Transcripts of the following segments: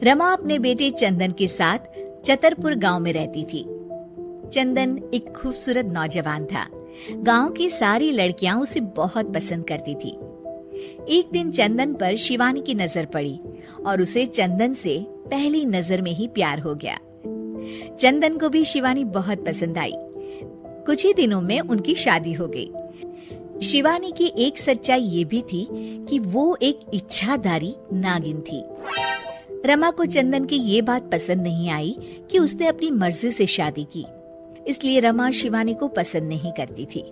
रमा अपने बेटे चंदन के साथ चतरपुर गांव में रहती थी। चंदन एक खूबसूरत नौजवान था। गांव की सारी लड़कियां उसे बहुत पसंद करती थी। एक दिन चंदन पर शिवानी की नजर पड़ी और उसे चंदन से पहली नजर में ही प्यार हो गया। चंदन को भी शिवानी बहुत पसंद आई। कुछ ही दिनों में उनकी शादी हो गई। शिवानी की एक सच्चाई ये भी थी कि वो एक इच्छाधारी नागिन थी। रमा को चंदन की ये बात पसंद नहीं आई कि उसने अपनी मर्जी से शादी की, इसलिए रमा शिवानी को पसंद नहीं करती थी।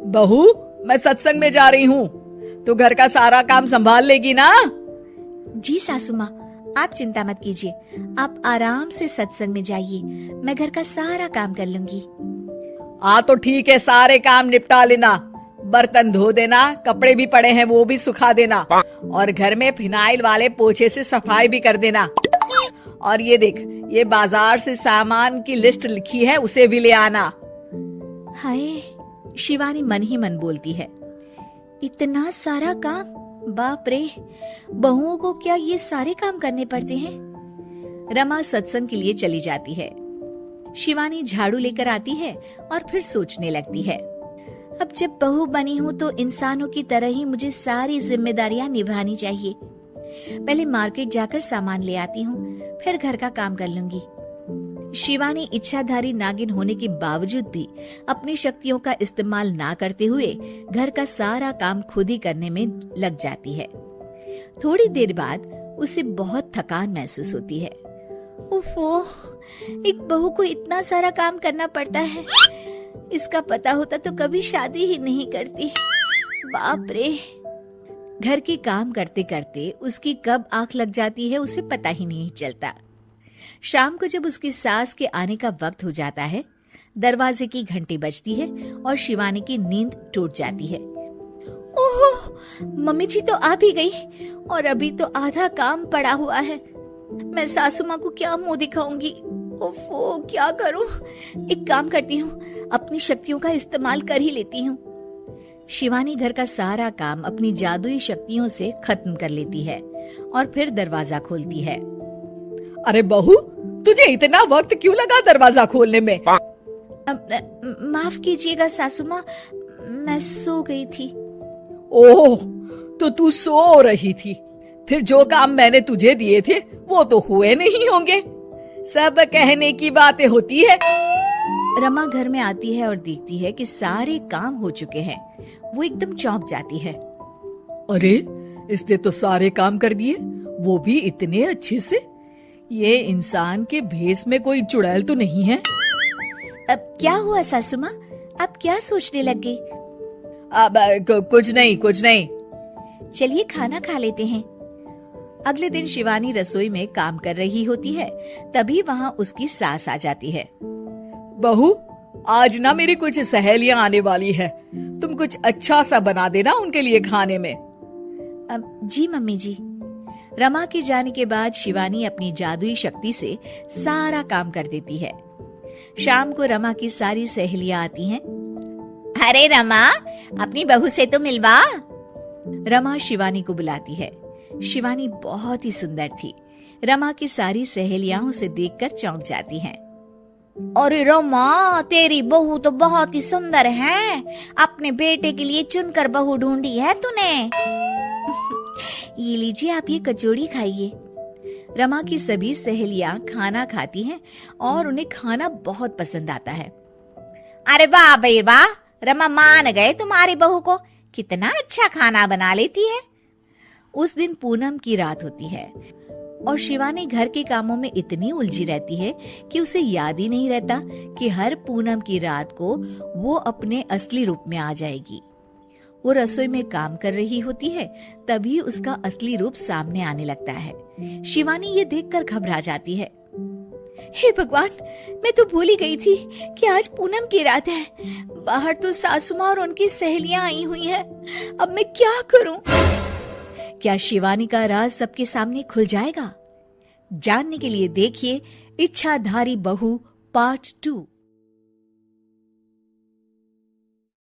बहू, मैं सत्संग में जा रही हूँ, तो घर का सारा काम संभाल लेगी ना? जी सासू माँ, आप चिंता मत कीजिए, आप आराम से सत्संग में जाइए, मैं घर का सारा काम कर लूंगी। हाँ तो ठीक है, सारे काम निपटा लेना, बर्तन धो देना, कपड़े भी पड़े हैं वो भी सुखा देना, और घर में फिनाइल वाले पोछे से सफाई भी कर देना। और ये देख, ये बाजार से सामान की लिस्ट लिखी है, उसे भी ले आना। हाय, शिवानी मन ही मन बोलती है, इतना सारा काम, बाप रे, बहुओं को क्या ये सारे काम करने पड़ते हैं। रमा सत्संग के लिए चली जाती है। शिवानी झाड़ू लेकर आती है और फिर सोचने लगती है, अब जब बहू बनी हूँ तो इंसानों की तरह ही मुझे सारी जिम्मेदारियां निभानी चाहिए। पहले मार्केट जाकर सामान ले आती हूँ, फिर घर का काम कर लूंगी। शिवानी इच्छाधारी नागिन होने के बावजूद भी अपनी शक्तियों का इस्तेमाल ना करते हुए घर का सारा काम खुद ही करने में लग जाती है। थोड़ी देर बाद उसे बहुत थकान महसूस होती है। उफ़ो, एक बहू को इतना सारा काम करना पड़ता है, इसका पता होता तो कभी शादी ही नहीं करती। बाप रे। घर के काम करते करते उसकी कब आंख लग जाती है उसे पता ही नहीं चलता। शाम को जब उसकी सास के आने का वक्त हो जाता है, दरवाजे की घंटी बजती है और शिवानी की नींद टूट जाती है। ओह, मम्मी जी तो आ भी गई और अभी तो आधा काम पड़ा हुआ है। मैं सासू माँ को क्या मुंह दिखाऊंगी? ओफो, क्या करूं? एक काम करती हूँ, अपनी शक्तियों का इस्तेमाल कर ही लेती हूँ। शिवानी घर का सारा काम अपनी जादुई शक्तियों से खत्म कर लेती है और फिर दरवाजा खोलती है। अरे बहू, तुझे इतना वक्त क्यों लगा दरवाजा खोलने में? माफ कीजिएगा सासू माँ, मैं सो गई थी। ओह, तो तू सो रही थी, फिर जो काम मैंने तुझे दिए थे वो तो हुए नहीं होंगे। सब कहने की बातें होती है। रमा घर में आती है और देखती है कि सारे काम हो चुके हैं। वो एकदम चौंक जाती है। अरे, इसने तो सारे काम कर दिए, वो भी इतने अच्छे से। ये इंसान के भेष में कोई चुड़ैल तो नहीं है? अब क्या हुआ सासू माँ, आप क्या सोचने लग गई? अब कुछ नहीं। चलिए खाना खा लेते हैं। अगले दिन शिवानी रसोई में काम कर रही होती है, तभी वहाँ उसकी सास आ जाती है। बहू, आज ना मेरी कुछ सहेलियां आने वाली है, तुम कुछ अच्छा सा बना देना उनके लिए खाने में। जी मम्मी जी। रमा के जाने के बाद शिवानी अपनी जादुई शक्ति से सारा काम कर देती है। शाम को रमा की सारी सहेलियां आती हैं। अरे रमा, अपनी बहू से तो मिलवा। रमा शिवानी को बुलाती है। शिवानी बहुत ही सुंदर थी। रमा की सारी सहेलियां उसे देखकर चौंक जाती हैं। अरे रमा, तेरी बहू तो बहुत ही सुंदर है, अपने बेटे के लिए चुनकर बहू ढूंढी है तूने। ये लीजिए, आप ये कचौड़ी खाइए। रमा की सभी सहेलियां खाना खाती हैं और उन्हें खाना बहुत पसंद आता है। अरे वाह भाई वाह, रमा मान गए तुम्हारी बहू को, कितना अच्छा खाना बना लेती है। उस दिन पूनम की रात होती है और शिवानी घर के कामों में इतनी उलझी रहती है कि उसे याद ही नहीं रहता कि हर पूनम की रात को वो अपने असली रूप में आ जाएगी। वो रसोई में काम कर रही होती है, तभी उसका असली रूप सामने आने लगता है। शिवानी ये देखकर घबरा जाती है। हे भगवान, मैं तो भूल ही गई थी कि आज पूनम की रात है। बाहर तो सासू माँ और उनकी सहेलियां आई हुई हैं। अब मैं क्या करूं? क्या शिवानी का राज सबके सामने खुल जाएगा? जानने के लिए देखिए इच्छाधारी बहू पार्ट 2।